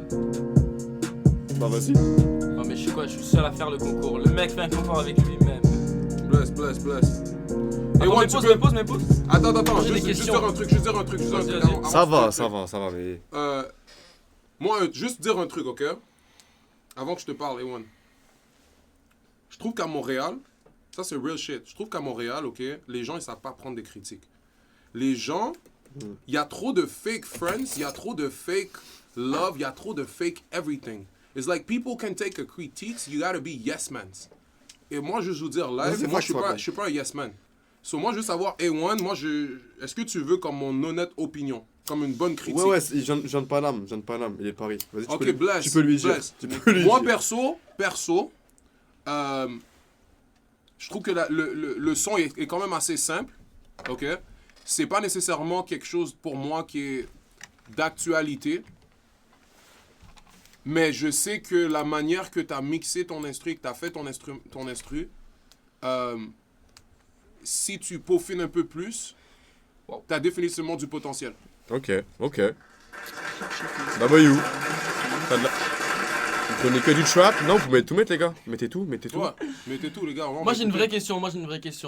Bah vas-y. Non mais je suis quoi? Je suis seul à faire le concours. Le mec fait un concours avec lui-même. Bless. Et Attends, One, mais tu pose, peux... mais pose, mais pose. Attends, J'ai des juste questions. dire un truc. Vas-y. Avant- Ça avant va, que je te- ça va, mais. Moi, juste dire un truc, ok? Avant que je te parle, Ewan. Je trouve qu'à Montréal, ça c'est real shit. Je trouve qu'à Montréal, ok, les gens ils savent pas prendre des critiques. Les gens, il y a trop de fake friends, il y a trop de fake love, il y a trop de fake everything. It's like people can take a critique, you gotta be yes man. Et moi, je veux vous dire Ouais, live, c'est moi, vrai je que c'est suis pas un yes man. So, moi, je veux savoir, A1, est-ce que tu veux comme mon honnête opinion? Comme une bonne critique? Ouais, Jean de Paname, il est de Paris. Vas-y, Ok, tu peux lui dire. bless. Tu peux lui Moi, dire. perso, je trouve que le son est quand même assez simple, ok? C'est pas nécessairement quelque chose pour moi qui est d'actualité, mais je sais que la manière que tu as mixé ton instru, que tu as fait ton instru, si tu peaufines un peu plus, tu as définitivement du potentiel. Ok. W. Vous prenez que du trap? Non, vous pouvez tout mettre, les gars. Mettez tout. Ouais, mettez tout, les gars. Moi j'ai une vraie question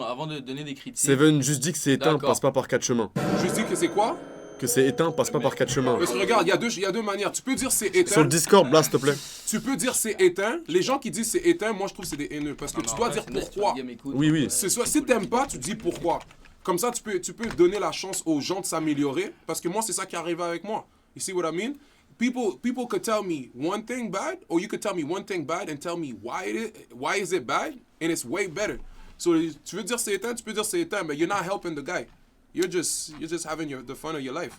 avant de donner des critiques. Seven juste dit que c'est éteint, D'accord. passe pas par 4 chemins. Je dis que c'est quoi? Que c'est éteint, passe pas par 4 chemins. Parce que regarde, il y a deux manières. Tu peux dire c'est Sur éteint. le Discord, blast, s'il te plaît. Tu peux dire c'est éteint. Les gens qui disent c'est éteint, moi je trouve que c'est des haineux. Parce que tu dois dire pourquoi. Oui. C'est soit, si t'aimes pas, tu dis pourquoi. Comme ça, tu peux donner la chance aux gens de s'améliorer. Parce que moi, c'est ça qui arrive avec moi. You see what I mean? People could tell me one thing bad, or you could tell me one thing bad and tell me why is it bad, and it's way better. So, tu veux dire c'est éteint, tu peux dire c'est éteint, but you're not helping the guy. You're just having the fun of your life.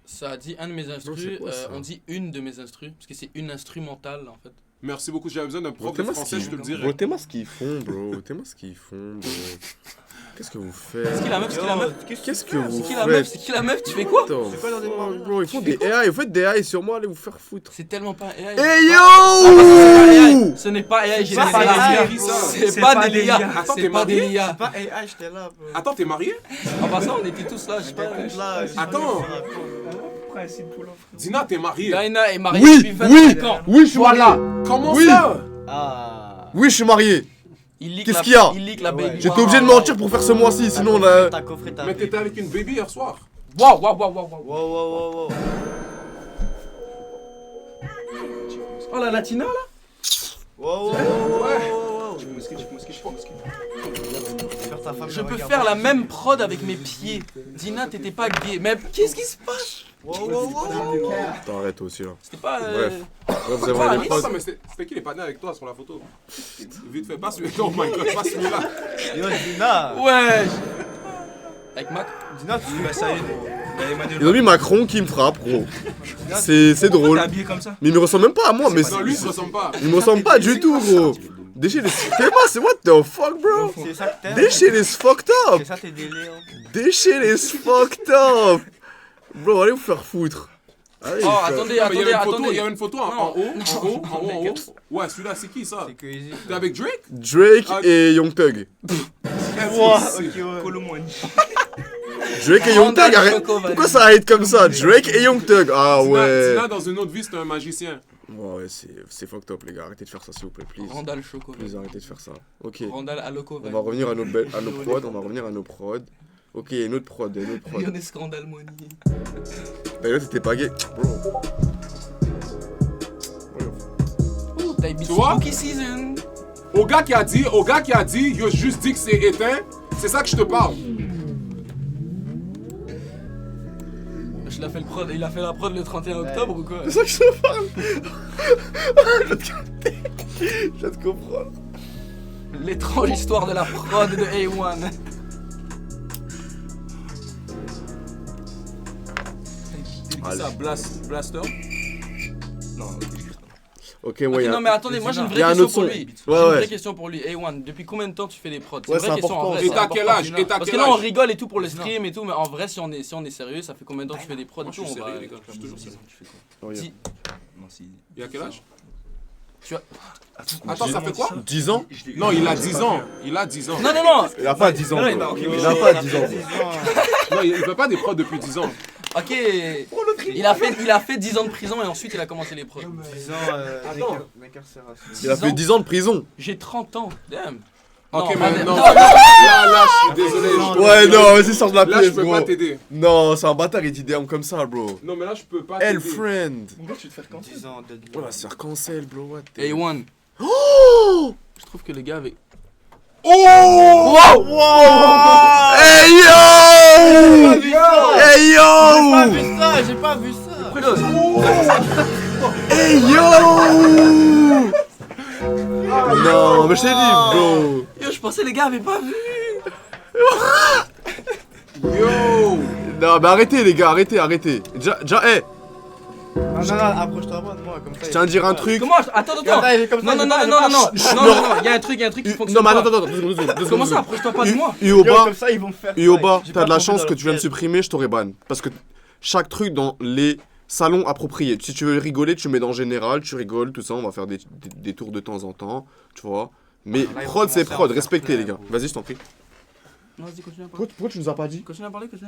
Ça a dit un de mes instrus, on dit une de mes instrus, parce que c'est une instrumentale en fait. Merci beaucoup, j'avais besoin d'un prof de français, je te le dirais. Bro, t'es-moi ce qu'ils font, bro. Qu'est-ce que vous faites? C'est qui la meuf? Qu'est-ce que vous C'est qui la meuf? faites? C'est qui la meuf? Tu fais quoi? C'est pas leur démarche, bro. Ils font des AI. Vous faites des AI sur moi, allez vous faire foutre. C'est tellement pas AI. Hey yo! Ce n'est pas AI, j'ai Ça, des c'est IA. AI, ça. C'est pas des IA. Attends, C'est t'es pas des marié? IA. Pas AI, j'étais là. bro. Attends, t'es marié? En passant, on était tous là, je sais pas. Là, Attends. Dina, t'es marié? Daina est mariée Oui, depuis 25 ans. oui, je suis marié. Comment Oui. ça? Ah. Oui, je suis marié. Il leak Qu'est-ce la- qu'il y a? Il leak la Ouais. baby. J'étais obligé de mentir pour faire ce mois-ci, sinon on a... T'as coffré ta Mais baby. t'étais avec une baby hier soir. Waouh. Wow. Oh la latina là? Wow. Faire ta femme, Je peux regarde faire pas. la même prod avec mes pieds. Dina, t'étais pas gay. Mais qu'est-ce qui se passe? Attends, arrête aussi là. C'était pas. Bref. Vous avez Ah, des oui, prods. Attends, mais c'était qui les panneaux avec toi sur la photo? Vite fait, pas celui-là. Oh my god, pas celui-là. Yo, Dina. Ouais. Avec Mac. Dina, tu Bah ça y est, Emmanuel. Ils ont mis Macron qui me frappe, gros. C'est T'es drôle. habillé comme ça? Mais il me ressemble même pas à moi, mais Non, lui, il se ressemble pas. il me ressemble pas du tout, gros. This shit is... T'es pas, c'est what the fuck, bro? C'est ça que t'aimes. This shit is fucked up. C'est ça tes délires. This shit is fucked up. Bro, allez vous faire foutre. Allez, Oh, vous faire- attendez, Non, mais il y attendez. avait une photo en haut. Ouais, celui-là, c'est qui ça? C'est crazy. T'es avec Drake? Drake Ah. et Young Thug. Ok. Colomboigny. Drake et Young Randall Thug, arrête. Choco, Pourquoi ça arrête comme ça? Drake et Young Thug. Ah ouais. Tina, dans une autre vie, c'était un magicien. Ouais, c'est fucked up, les gars. Arrêtez de faire ça, s'il vous plaît, please. Randall Choco. Please, arrêtez de faire ça. Ok. Randall Aloko. On va revenir à nos prods. Ok, une autre prod. Lionel Scandal Money. Bah là, t'étais pas gay. Bro. Oh, t'as Tu vois? Spooky Season. Au gars qui a dit, il a juste dit que c'est éteint. C'est ça que je te parle. Il a fait la prod le 31 octobre ou quoi? C'est ça que je te parle. Je vais te comprendre. L'étrange histoire de la prod de A1. Ça, Blaster. Non, Ok, ouais, Ok, y'a... non mais attendez, moi j'ai une y a vraie un question autre pour son. lui. Ouais, J'ai une ouais. vraie question pour lui. A1, depuis combien de temps tu fais des prods? Ouais, une vraie c'est question en important. vrai. Et c'est t'as important. quel âge? Parce que là on rigole et tout pour le stream et tout, mais en vrai si on est sérieux, ça fait combien de temps que tu fais des prods et Moi, je tout? suis On va... sérieux, les gars. Je suis toujours sérieux. Oh, Si- non, si. Il a quel âge? Tu as... Attends, ça fait quoi? 10 ans? Non, il a 10 ans. Il a 10 ans. Non, non, non. Il a pas 10 ans. Non, bro. ok, Il a pas 10 ans. Non, il fait pas des prods depuis 10 ans. Ok. Il a fait 10 ans de prison et ensuite il a commencé les prods. Disons, d'incarcération. Il a fait 10 ans de prison. J'ai 30 ans. Damn. Ok, Non, mais mais- non. non, Là, je suis désolé. Ouais, non, vas-y, sors de la Là, je pièce, peux gros. pas t'aider. Non, c'est un bâtard, il dit des armes comme ça, bro. Non, mais là, je peux pas Elle t'aider. friend. 10 ans de... Voilà, c'est cancel, bro. What the... A1. Oh! Je trouve que le gars avec... Oh! Hey yo! Hey yo! J'ai pas vu ça. Prélos. Hey yo! Non, mais je t'ai dit, bro. Yo, je pensais les gars avaient pas vu. Yo! Non, mais arrêtez, les gars, arrêtez. Déjà, hey, Non, approche-toi de moi comme ça. je tiens à dire un truc. Comment Attends. Non, non, il y a un truc qui fonctionne Non, mais pas. attends, 2 secondes. Comment ça, approche-toi pas de moi? Uoba, Comme ça, ils vont me faire. Uoba, J'ai t'as pas de la tombé chance dans que le tu viens de piège. supprimer, je t'aurais ban. Parce que chaque truc dans les salons appropriés. Si tu veux rigoler, tu mets dans général, tu rigoles, tout ça, on va faire des tours de temps en temps, tu vois. Mais là, ils vont prod, c'est commencer à prod, en faire respectez plein, les gars. gros. Vas-y, je t'en prie. Non, vas-y, continue à parler. Pourquoi tu nous as pas dit? Continue à parler. Pourquoi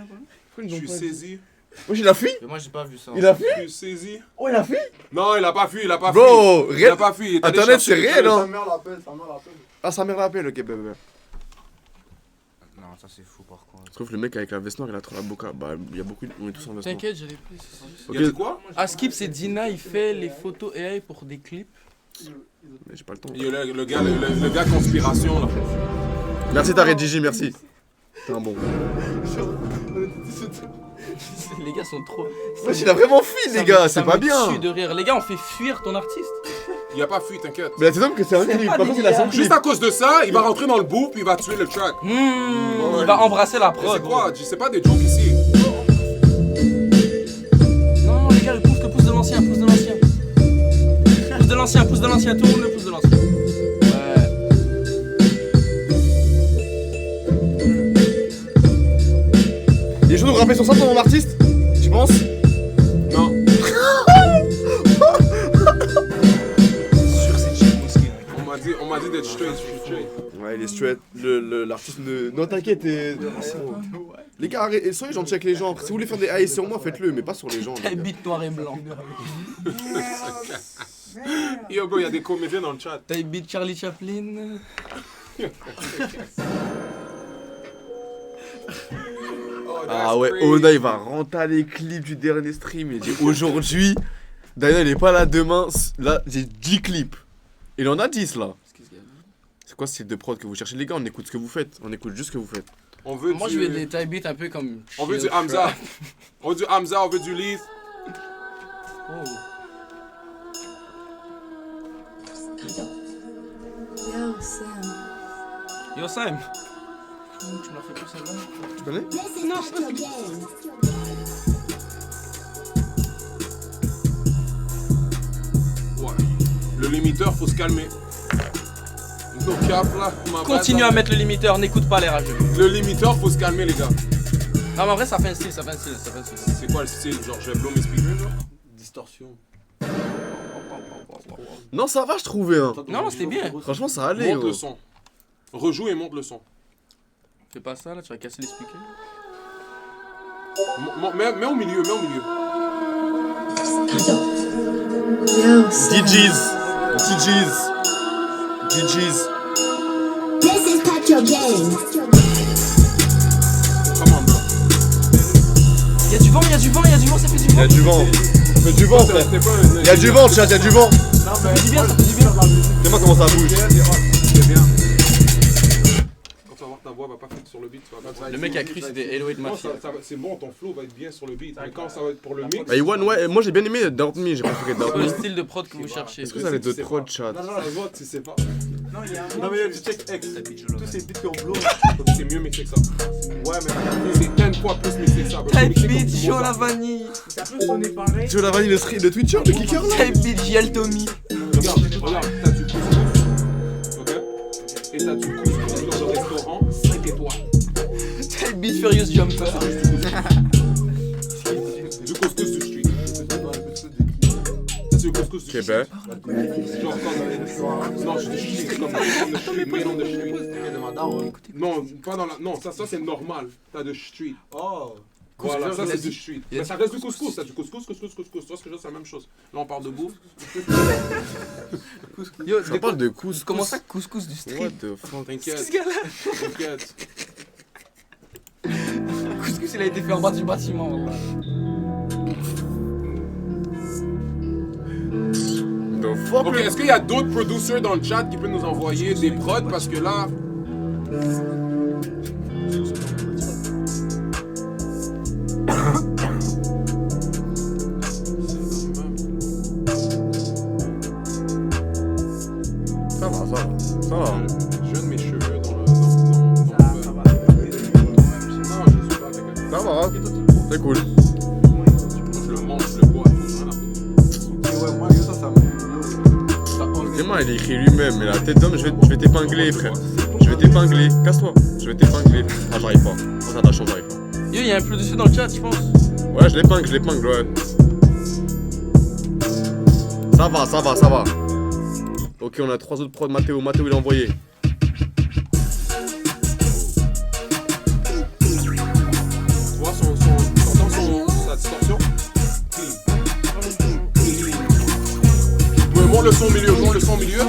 ils nous Je ont suis pas dit? saisi. Wesh, il a fui? Mais moi, j'ai pas vu ça. Il a fui? Je suis saisi. Oh, il a fui? Non, il a pas fui, Bro, Il a pas fui. il est allé Internet, chercher c'est les réel, choses. hein. Ah, sa mère l'appelle, ok, bébé. Non, ça c'est fou par contre. Je trouve le mec avec la veste noire, il a trop la boca. Bah, il y a beaucoup, on est tous en veste noire. T'inquiète, j'allais plus. Il a dit quoi? Skip, c'est Dina, il fait les photos AI pour des clips. Mais j'ai pas le temps. Il y a le gars conspiration là. Merci, t'arrêtes, Gigi, merci. T'es un bon. Les gars sont trop. Wesh, il a vraiment fui, les gars, c'est pas bien. Je suis de rire. Les gars, on fait fuir ton artiste. Il a pas fui, t'inquiète. Mais c'est homme que c'est un clip. Par contre, il a son clip. Juste à cause de ça, il va rentrer dans le bout puis il va tuer le track. Il va embrasser la Mais prod. c'est quoi? C'est pas des jokes ici. Non, les gars, le pouce de l'ancien. Pouce de l'ancien, tout le monde le pouce de l'ancien. Ouais. Il est chaud de rapper sur ça, ton artiste? Tu penses? Non. Sur cette shit mosquée. On m'a dit d'être straight. Ouais, il est straight. L'artiste ne. Non, t'inquiète. Les gars, arrêtez, soyez gentils avec les gens. Si vous voulez faire des AI sur moi, faites-le, mais pas sur les gens. les Hey, gars. beat noir et blanc. Yo bro, il y a des comédiens dans le chat. T'as beat Charlie Chaplin. Ah ouais, Ona il va rentrer les clips du dernier stream. Il dit aujourd'hui, Daniel il est pas là demain. Là, j'ai 10 clips. Il en a 10 là. C'est quoi ce style de prod que vous cherchez, les gars? On écoute ce que vous faites. On écoute juste ce que vous faites. On veut Moi, du... je veux des type beats un peu comme. On veut du Chill Hamza. Trap. On veut du Hamza, on veut du Leith. Oh. Yo, Sam. Tu me l'as fait pour celle-là? Tu connais? Ouais. Le limiteur, faut se calmer. No cap là. ma Continue bad, à là. mettre le limiteur, n'écoute pas les rageux. Le limiteur, faut se calmer les gars. Non, mais en vrai, ça fait un style. C'est quoi le style? Genre, je vais blow mes speakers genre? Distorsion. Non, ça va, je trouvais. Hein. Non, c'était bien. Franchement, ça allait. Monte gros. le son. Rejoue et monte le son. Fais pas ça là, tu vas casser les speakers. Mets au milieu, DJs. This is Pat Your Game. Comment bro? Y'a du vent, ça fait du Il y vent. a du vent. Fais du vent, frère. Il y a du vent, chat, il y a du vent. Ça fait du bien. Dis-moi comment ça bouge. C'est bien. Quand tu vas voir ta voix va pas fit sur le beat, tu vas pas. Le mec a cru que c'était Hello Non, Mafia. c'est bon, ton flow va être bien sur le beat. Mais quand ça va être pour le mix. Bah, Iwan, ouais, moi j'ai bien aimé Doubt Me, j'ai préféré Doubt C'est quoi le Me. style de prod que vous cherchez? Est-ce que ça va être de trop de chat? Ça vote, tu sais pas. Non, mais tu check X. Tous ces beats qu'on blow. C'est mieux mixé que ça. Ouais, mais c'est 10 fois plus mixé que ça. bro. C'est Type mixé comme beat, du chaud la Mozart. vanille. Ça peut sonner pareil. Tu veux la vanille, le Twitcher, le kicker là? Type beat, JL Tommy. Regarde, t'as du couscous. Ok? Et t'as du couscous dans le restaurant 5 étoiles. Type beat, Furious Jumper. Du couscous du street. Ça, c'est le couscous du Ok, street. ben. Genre comme. Non, je dis street comme on the street, made on the street. Non, pas dans la. Non, ça c'est normal. T'as de street. Oh. Voilà, ça c'est du street. Mais ça reste du couscous. T'as du couscous. Tu vois ce que je veux dire, c'est la même chose. Là, on parle de bouffe. Yo, On parle de couscous. comment ça, couscous du street? What the fuck? T'inquiète. Ce gars-là. T'inquiète. Couscous, il a été fait en bas du bâtiment. Voilà. The fuck? Ok, est-ce qu'il y a d'autres producers dans le chat qui peuvent nous envoyer des prods? Parce que là. Ça va. Ça va. Je donne mes cheveux dans le. Ça va. Non, je suis pas avec un. Ça va, c'est cool. Je le mange, je le bois, tout. Rien à foutre. Ouais, moi, ça me. Ça enlève. Vraiment, il écrit lui-même, mais la tête d'homme, je vais t'épingler, frère. Je vais t'épingler. Casse-toi. Je vais t'épingler. Ah, j'arrive pas. Concentration, j'arrive pas. Yo, y'a un plus dessus dans le chat, je pense. Ouais, je l'épingle, ouais. Ça va. Ok, on a 3 autres prods. Mathéo, il a envoyé. Tu vois t'entends sa distorsion? Ouais, monte le son au milieu.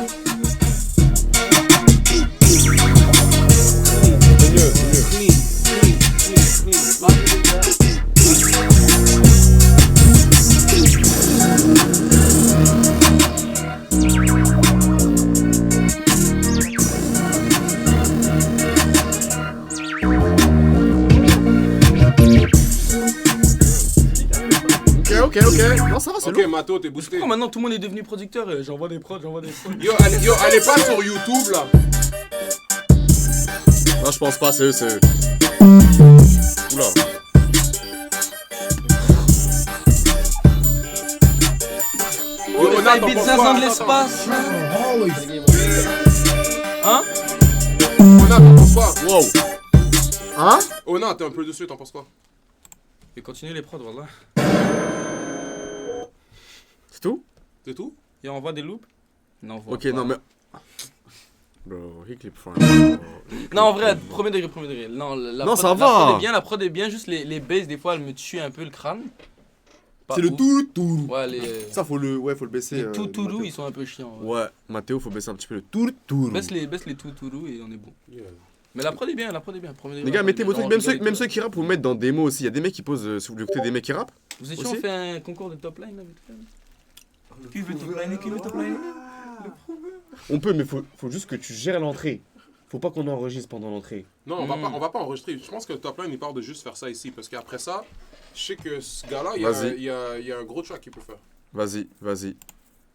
Ok. Non, ça va, c'est Ok, lourd. Mato, t'es boosté. Pourquoi maintenant tout le monde est devenu producteur et j'envoie des prods. Yo, allez pas sur YouTube là. Non, je pense pas, c'est eux. Oula. Yo, Les Onat, t'en beats penses 500 quoi? de l'espace. Hein? Onat, t'en penses quoi? Wow. Hein? Onat, t'es un peu dessus, t'en penses quoi? Et continue les prods, voilà. C'est tout? C'est tout? Et on envoie des loops? Non, on voit Ok, pas. non, mais. Bro, he clip front. Non, en vrai, premier degré. Non, Non, ça va. La prod est bien, juste les basses, des fois, elles me tuent un peu le crâne. Pas C'est le ouf. tout. Ouais, les Ça, faut le baisser. les tout Mathéo. ils sont un peu chiants. Ouais, Mathéo, faut baisser un petit peu le tout. Baisse les tout et on est bon. Mais la prod est bien, Premier degré, Les gars, mettez vos on trucs, rigole et même tout. ceux qui rappent, vous mettre dans des mots aussi. Il y a des mecs qui posent, si vous voulez écouter des mecs qui rappent. Vous étiez, aussi on fait un concours de top line là, vite fait. Qui veut top liner? On peut, mais faut juste que tu gères l'entrée. Faut pas qu'on enregistre pendant l'entrée. Non, on va pas enregistrer. Je pense que le top line, il part de juste faire ça ici. Parce qu'après ça, je sais que ce gars-là, Vas-y. il y a un gros track qu'il peut faire. Vas-y.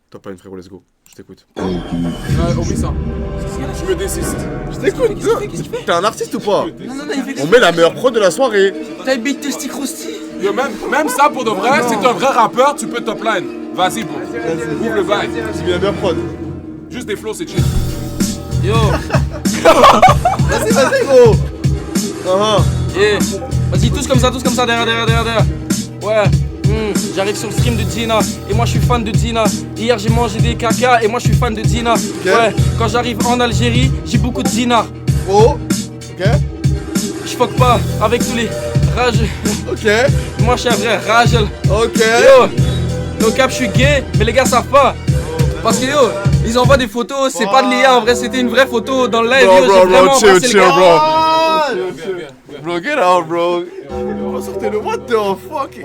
Top line, frérot, let's go. Je t'écoute. Oublie ça. Je me désiste. Je t'écoute. T'es un artiste ou pas? Non, il fait On met la meilleure prod de la soirée. T'as une bite Testy Krusty? Yo, même ça, pour de vrai, si t'es un vrai rappeur, tu peux top line. Vas-y, bro. Ouvre le bail. J'ai mis la meilleure prod. Juste des flows, c'est chill. Yo, Vas-y, gros. yeah. Vas-y, tous comme ça, derrière. Ouais, j'arrive sur le stream de Dina, et moi je suis fan de Dina. Hier j'ai mangé des caca, et moi je suis fan de Dina. Ouais, quand j'arrive en Algérie, j'ai beaucoup de dinars. Oh. Ok. Je fuck pas avec tous les rages. Ok. Moi je suis un vrai ragel. Ok. Yo, no cap, je suis gay, mais les gars savent pas. Parce que yo, ils envoient des photos, c'est pas de l'IA en vrai, c'était une vraie photo dans le live. Yo, j'ai vraiment embrassé le gars. Bro, get out, bro. Sortez-le, what the fuck?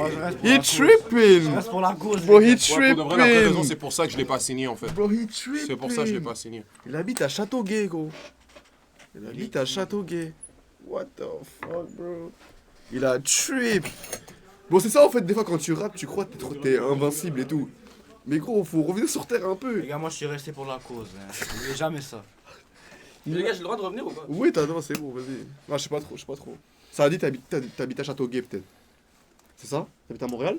He tripping. Reste pour la cause. Bro, he Ouais, pour de vrai, la vraie raison, tripping. c'est pour ça que je l'ai pas signé, en fait. Bro, he tripping. C'est pour ça que je l'ai pas signé. Il habite à Châteauguay, gros. Il habite à Châteauguay. What the fuck, bro? Il a trip. Bon, c'est ça en fait, des fois quand tu rappes, tu crois que t'es invincible et tout. Mais gros, faut revenir sur terre un peu. Les gars, moi je suis resté pour la cause. N'oubliez jamais ça. Les gars, j'ai le droit de revenir ou pas? Oui, non, c'est bon, vas-y. Non, je sais pas trop. Ça a dit t'habites à Châteauguay peut-être. C'est ça? T'habites à Montréal?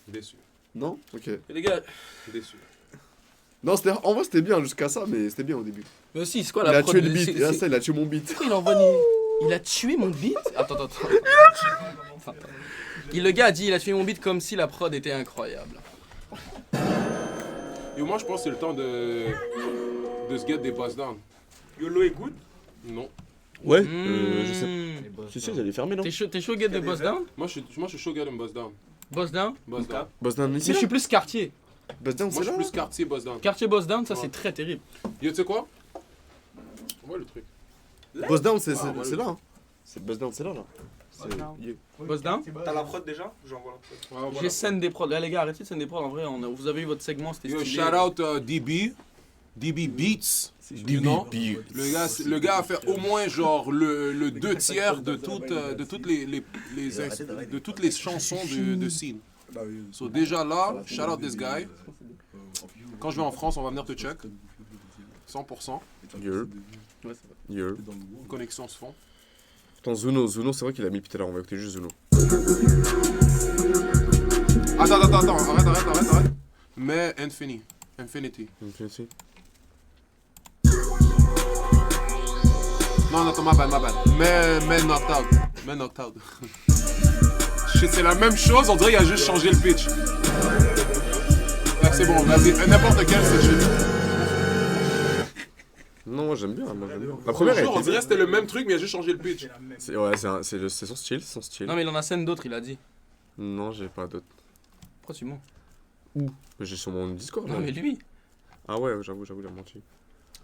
Déçu. Non? Ok. Et les gars, Déçu. Non, en vrai c'était bien jusqu'à ça, mais c'était bien au début. mais aussi, c'est quoi Il la a prod? tué le beat, et là ça, il a tué mon beat. Pourquoi il envoie Il a tué mon beat? Attends. Le gars a dit il a tué mon beat comme si la prod était incroyable. Et moi, je pense que c'est le temps de se get des buzz down. YOLO est good? Non. Ouais, je sais. Si, ils allaient fermer, non? T'es chaud get de boss down? Moi, je suis chaud get un buzz down. Boss down? Buzz down. Boss Down Mais ici? je suis plus quartier. Boss Down, Moi, c'est je là? suis plus quartier buzz down. Quartier boss down, ça Ouais. c'est très terrible. Yo, tu sais quoi? Ouais, le truc. Boss Down, c'est Ah, là. Hein. C'est Boss Down, c'est là. Yeah. Boss down? T'as la prod déjà? J'envoie la prod. Ouais, voilà. J'ai scène des prods. Là, les gars, arrêtez de scène des prods. En vrai, vous avez eu votre segment, c'était Yo, stylé. shout out DB. DB Beats. You know? Le gars a fait au moins genre le 2/3 de toutes les chansons de Scene. So déjà là, shout out this guy. Quand je vais en France, on va venir te check. 100%. Yeah. Ouais, ça va. Yeah. Connexion se font. Attends, Zuno, c'est vrai qu'il a mis tout à l'heure, on va écouter juste Zuno. Attends, arrête. Mais Infinity. Infinity. Non, attends, ma bad. Mais Knocked Out. Shit, c'est la même chose, on dirait qu'il a juste changé le pitch. Ouais, c'est bon, vas-y, n'importe quel, c'est shit. Non, moi j'aime bien, La première, elle on était dirait que c'était le même truc, mais il a juste changé le pitch. c'est son style, Non, mais il en a scène d'autres, il a dit. Non, j'ai pas d'autres. Pourquoi tu mens? Mais j'ai sur mon Discord, là. Non, mais lui. Ah ouais, j'avoue, il a menti.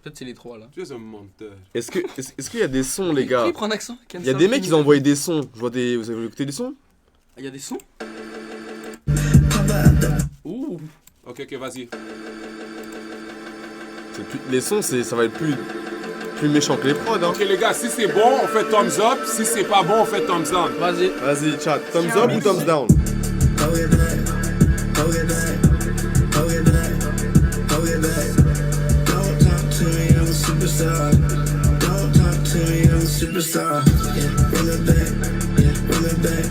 Peut-être c'est les trois là. Tu es un menteur. Est-ce qu'il y a des sons, les gars? Il prend un accent. Il y a des mecs qui ont envoyé des sons. Vous avez écouté des sons? Il y a des sons? Ouh. Ok, vas-y. Les sons, ça va être plus méchant que les prods, hein. Ok, les gars, si c'est bon, on fait thumbs up. Si c'est pas bon, on fait thumbs down. Vas-y, chat. Thumbs up ou thumbs down? Superstar. Don't talk to me, I'm a superstar. Yeah, run it back. Yeah, run it back.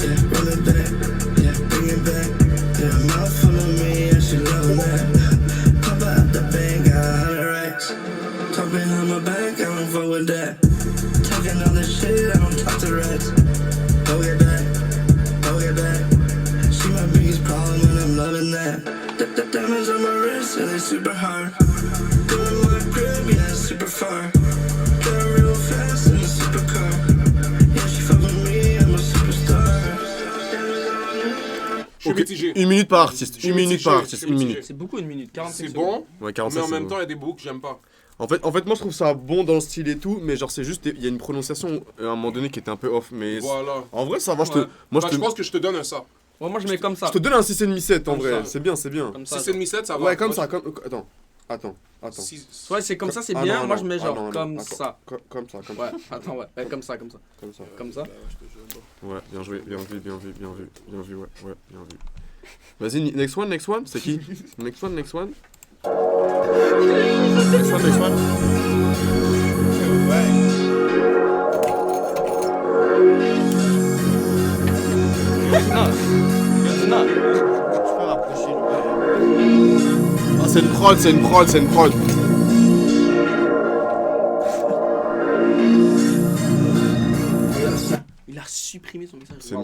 Yeah, run it back. Yeah, bring it back. Yeah, mouth full of me, and she loving that. Pop out the bank, got 100 racks. Talk behind my back, I don't fuck with that. Talking all this shit, I don't talk to rats. Go get back. She my biggest problem, and I'm loving that. The diamonds on my wrist, and they super hard. Yeah, super far. Got real fast in a supercar. Yeah, she fuck with me, I'm a superstar. Je suis mitigé. Une minute par artiste. Une minute. C'est beaucoup une minute, 45 C'est secondes. bon, Ouais, 45 mais en même secondes. temps, il y a des bouts que j'aime pas. En fait, moi je trouve ça bon dans le style et tout, mais genre c'est juste, il y a une prononciation à un moment donné qui était un peu off, mais Voilà. en vrai ça va, Ouais. Je pense que je te donne un ça. Ouais, moi je mets comme ça. je te donne un 6,5-7 en Comme vrai, ça. c'est bien. Comme ça. Si c'est demi-7, ça va. Ouais, comme Moi, ça, Attends. Ouais, c'est comme ça, c'est Ah, bien. non, Moi non. je mets Ah, genre non, non, comme attends. ça. Comme ça. Ouais, attends, ouais. Comme ça. Comme ça. Comme ça. Ouais, bien joué, bien vu, ouais, bien vu. Vas-y, next one, c'est qui? Next one. Next one. Non. Ah, c'est une prod. Il a supprimé son message. C'est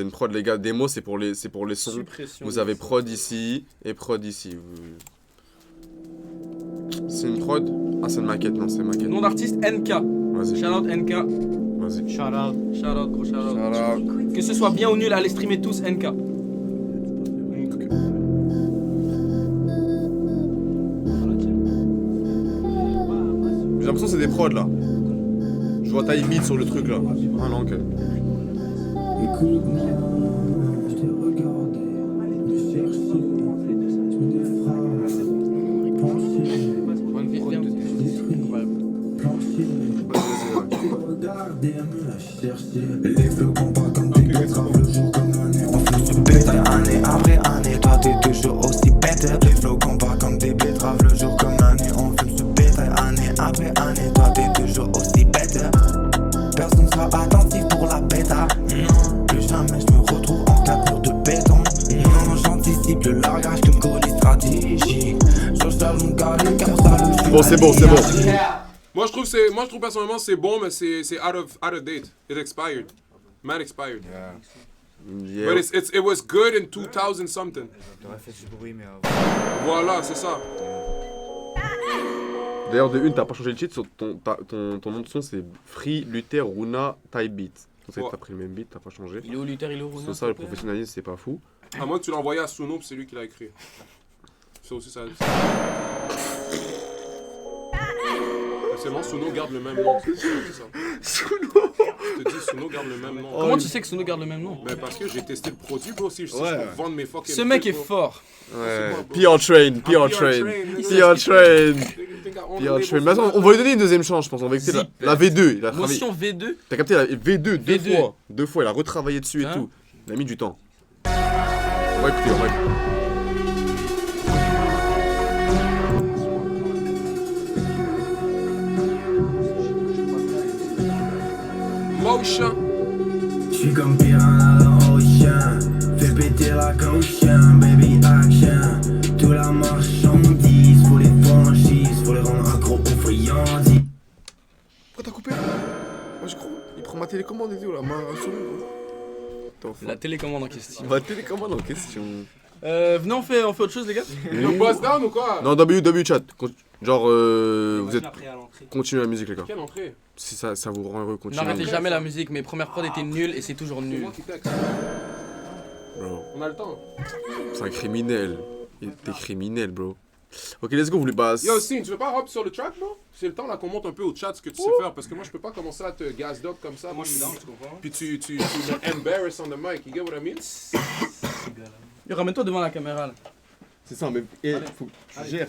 une prod, les gars. Démo, c'est pour les sons. Suppression. Vous avez prod ici et prod ici. C'est une prod? Ah, c'est une maquette, non, c'est une maquette. Nom d'artiste NK. Vas-y, Shout out NK. vas-y. Shout out, gros shout out. Shout-out. Que ce soit bien ou nul, allez streamer tous NK. J'ai l'impression que c'est des prods là. Je vois taille beat sur le truc là. Ah non, ok. Écoute-moi, je t'ai regardé, de chercher, tu me défrages, regarder, me chercher. Les flots combat comme des betteraves, le jour comme l'année. On fait ce bétail année après année. Toi t'es toujours aussi bête. Les flots combat comme des betteraves, le jour comme l'année. On fait ce bétail année après année. Toi t'es toujours aussi bête. Personne sera attentif pour la bêta. Non, plus jamais je me retrouve en 4 murs de béton. Non, j'anticipe le largage comme colis stratégique. Je fais mon carré car ça le Bon, c'est bon. je trouve personnellement c'est bon, mais c'est out of date. It expired. Man expired. Yeah. But it was good in 2000 something. T'aurais fait du bruit, mais Voilà, c'est ça. D'ailleurs, de une, t'as pas changé le cheat sur ton nom de son, c'est Free Luther Runa Type Beat. Ouais. T'as pris le même beat, t'as pas changé. Il est où Luther, il est où Runa, C'est ça, le professionnalisme, c'est pas fou. À moins que tu l'as envoyé à Suno, puis c'est lui qui l'a écrit. C'est aussi ça. C'est bon, Suno garde le même nom. C'est ça. Suno. Je te dis, Suno garde le même nom. Comment tu sais que Suno garde le même nom? Ben parce que j'ai testé le produit, bro, aussi. Je sais que je Ouais. peux vendre mes fucking Ce mec trucs, est bro. fort. Ouais. moi, bro. PR Train. Mais attends, on va lui donner une deuxième chance, je pense. On va écouter la V2. Il a travaillé. Motion V2. T'as capté la V2 deux V2. fois. Deux fois, il a retravaillé dessus et Hein? tout. Il a mis du temps. On va écouter. Ocean. J'suis comme piranha dans Ocean. Fais péter la caution, baby action. Tout la marchandise, faut les franchises, faut les rendre accro aux friandises. Pourquoi t'as coupé? Moi je crois. Il prend ma télécommande et tout là, ma seconde. La télécommande en question. Ma télécommande en question. Venez, on fait autre chose, les gars. Le boss down ou quoi? Non, W chat. Genre, vous êtes. Après à l'entrée. Continuez la musique, les gars. Quelle entrée? Si ça vous rend heureux, continuez. N'arrêtez jamais la musique, mes premières prods étaient nulles et c'est toujours C'est nul. moi qui texte. Bro, On a le temps. c'est un criminel. T'es criminel, bro. Ok, let's go, vous les bases. Yo, Sing, tu veux pas hop sur le track, bro? C'est le temps là qu'on monte un peu au chat ce que tu sais faire parce que moi je peux pas commencer à te gas up comme ça. Moi, je suis down, tu comprends? Puis tu me embarrass on the mic, you get what I mean? Yo, ramène-toi devant la caméra là. C'est ça, mais faut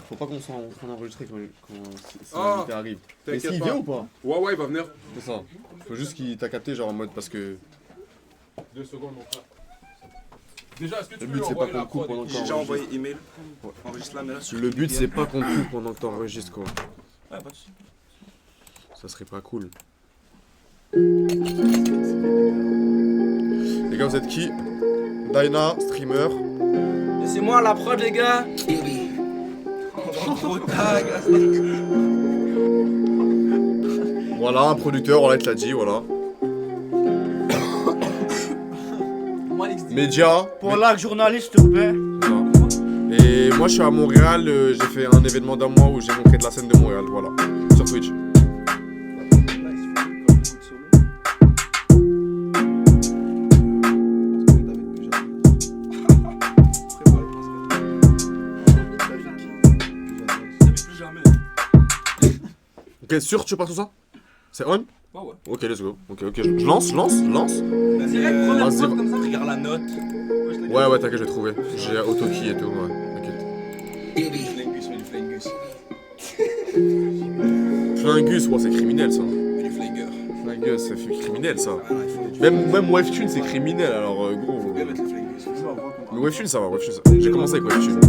faut pas qu'on soit en train d'enregistrer quand Ah, l'invité arrive. Mais t'inquiète s'il pas. vient ou pas? Ouais, il va venir. C'est ça. Faut juste qu'il t'a capté, genre en mode parce que 2 secondes, mon frère. Déjà, est-ce que tu le peux but lui c'est pas envoyer qu'on la coupe prod? pendant que J'ai déjà envoyé t'enregistres. email. Enregistre là, mais là. Le but c'est pas qu'on coupe pendant que t'enregistres quoi. Ouais, pas de soucis. Ça serait pas cool. Les gars, vous êtes qui? Dyna, streamer. Laissez-moi la prod, les gars. Gros tag. Voilà, un producteur, voilà, il te l'a dit, voilà. Média. Pour l'arc journaliste, s'il te plaît. Ça. Et moi, je suis à Montréal, j'ai fait un événement d'un mois où j'ai montré de la scène de Montréal, voilà. Sur Twitch. Ok, sûr, tu pars tout ça? C'est on? Ouais, ouais. Ok, let's go. Ok, je lance. Vas-y, première vas-y. prod comme ça. regarde la note. Ouais, t'inquiète, je vais trouver. J'ai autokey et tout, ouais, t'inquiète. Flingus, mais du flingus. Flingus, ouais, c'est criminel ça. Mais du flingueur. Flingus, c'est criminel ça. Ah, non, il faut du Même Webtune, c'est criminel, alors gros. Faut bien mettre le flingus. Mais Webtune, ça va, Webtune, ça. J'ai commencé avec Webtune.